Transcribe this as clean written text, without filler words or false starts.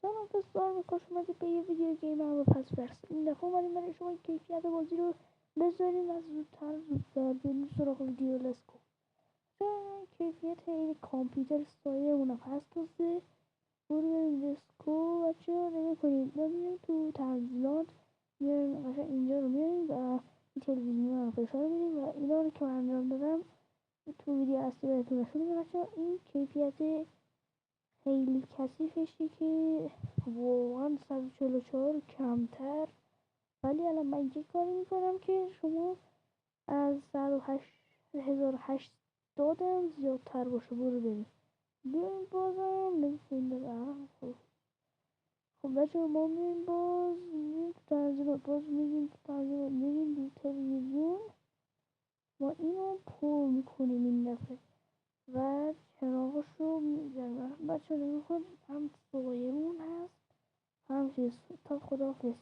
سلام دوستان، خوش اومدید به یه ویدیو گیم اول پس برس. این دفعه اومدیم برای شما کیفیت بازی رو بذاریم و زودتر بریم سراغ ویدیو. لسکو کیفیت این کامپیوتر سایه اونم هست توسه برو بریم لسکو. بچه ها نگه کنید ما میریم تو تنظیمات، میریم قشنگ اینجا رو میریم و این تلویزیون رو فشار میدیم و اینا رو که من انجام دادم تو ویدیو اصلی بهتون نشون میدم. بچه ها این کیفیت خیلی کثیفشه که واقعا 144 کمتر، ولی الان من یک کاری میکنم که شما از 1080 هم زیادتر باشه. برو بریم بازم نمیخواییم بزنم. خب بچه ما میریم میریم تو تنظیمات، میریم تو تنظیمات، میریم تو تلویزیون، ما اینو پر میکنیم این دفعه و چراغش رو میزنیم. بچه نمیخواد هم سایمون هست هم چیز. تا خداحافظ.